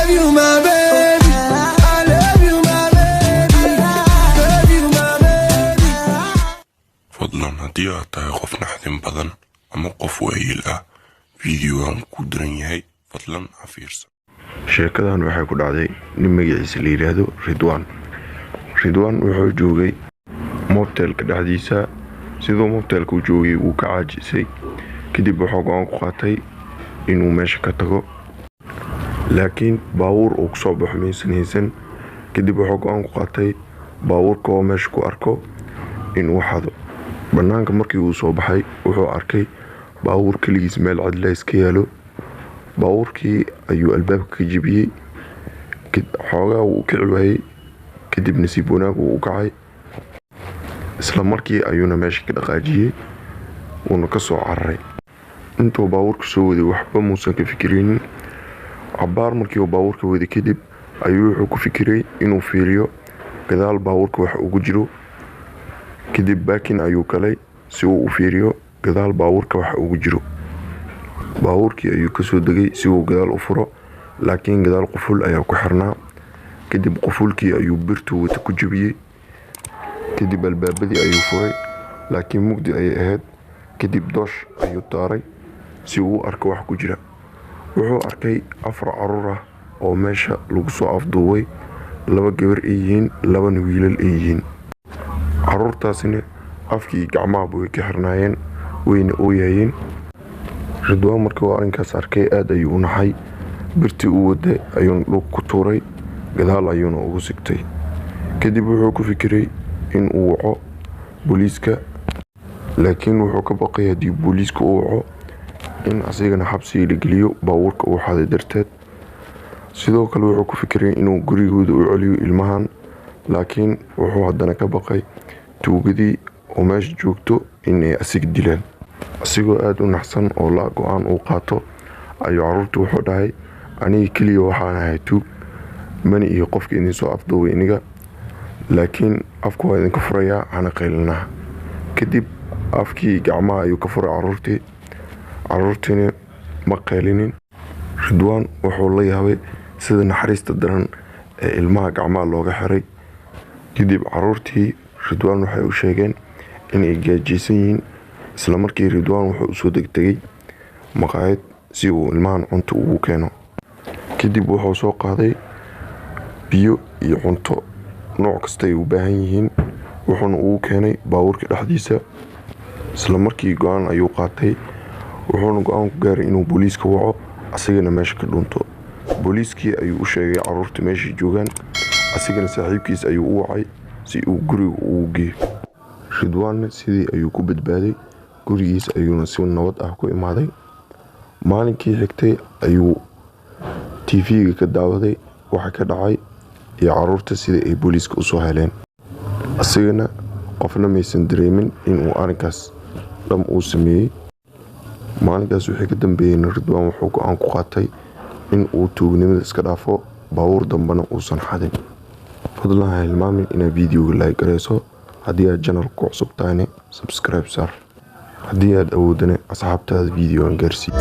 love you my baby, I love you my baby, love you my baby. fadlan haddii aad tahay qof naxdin badan ama qof waayeel ah fiidiyogan ku diran yahay fadlan ha fiirsan. sheekadan waxay ku dhacday nin magaciisa la yiraahdo Ridwaan wuxuu joogay motelka dhexdiisa. sidoo motelka uu joogay uu ka caajisay kadib wuxuu go'aan ku qaatay inuu meesha ka tago, laakiin baawur uu ku soo baxo maysan kadib wuxuu go'aan ku qaatay baawurka oo meesha ku arko inuu xado. banaanka markii uu soo baxay wuxuu arkay baawur kaligiis meel cidla iska yaalo. baawurkii ayuu albaabka ka jebiyey, xoogaa uu ka ciwaayay kadib nasiib wanaag uu kacay. isla markii ayuuna meesha ka dhaqaajiyey uuna ka soo cararay. intuu baawurka soo waday waxba muusan ka fikiraynin. cabaar markii uu baawurka waday kadib ayuu wuxuu ku fikiray inuu fiiriyo gadaal baawurka wax ugu jiro. kadib baakin ayuu galay si uu u fiiriyo gadaal baawurka wax ugu jiro. baawurkii ayuu ka soo degay si uu gadaal u furo, laakiin gadaal quful ayaa ku xirnaa. kadib qufulkii ayuu birtu wata ku jebiyey. kadib albaabadii ayuu furay, laakiin mugdi ayay ahayd. kadib doosh ayuu daaray si uu u arko wax ku jira. wuxuu arkay 4 caruur ah oo meesha lagu soo afduubay, 2 gabar ay yihiin 2 wiilal ay yihiin. caruurtaasina afkii gacmaha way ka xirnaayeen wayna ooyayeen. Ridwaan markii uu arrinkaas arkay aad ayuu u naxay. birtii uu waday ayuuna dhulka ku tuuray, gadaal ayuuna ugu sigtay. kadib wuxuu ku fikiray in uu waco booliiska, laakiin wuxuu ka baqay haddii booliiska uu waco in asigana xabsiga la geliyo baawurka uu xaday darteed. sidoo kale wuxuu ku fikiray inuu gurigooda u celiyo ilmahan, laakiin wuxuu haddana ka baqay tuugadii oo meesha joogto inay asiga dilaan. asigoo aad u naxsan oo la go'aan uu qaato ayuu caruurta wuxuu dhahay, aniga keliya waxaan ahay tuug, mani iyo qofka idin soo afduubay iniga, laakiin afku waa idinka furayaa hana qaylinaa. kadib afkii gacmaha ayuu ka furay caruurtiina ma qaylinin. Ridwaan wuxuu la yaabay sida naxariista daran ee ilmaha gacmaha looga xiray. kadib caruurtii Ridwaan waxay u sheegeen inay gaajaysan yihiin. isla markii Ridwaan wuxuu u soo degdegay maqaayad si uu ilmahan cunto ugu keeno. kadib wuxuu soo qaaday biyo iyo cunto nooc kasta ay u baahan yihiin, wuxuuna ugu keenay baawurka dhexdiisa. isla markii go'aan ayuu qaatay, wuxuuna go'aan ku gaaray inuu booliiska waco asigana meesha ka dhunto. booliiskii ayuu u sheegay caruurta meesha joogaan, asigana saaxiibkiis ayuu u wacay si uu guriga ugu geeyo. Ridwaanna sidii ayuu ku badbaaday, gurigiis ayuuna si nabad ah ku imaaday. maalinkii xigtay ayuu TV-ga ka daawaday waxa ka dhacay iyo caruurta sida ay booliiska u soo heleen. asigana qofna maysan dareemin inuu arrinkaas dham uu sameeyey. maalinkaas wixii ka dambeeyeyna Ridwaan wuxuu go'aan ku qaatay in uu tuugnimada iska dhaafo, baawur dambana uusan xadin. fadlan ha hilmaamin inaad fiidiyoga like gareyso. haddii aad channelka ku cusub tahayna subscribe saar. haddii aad awoodana asxaabtaada fiidiyogan gaarsii.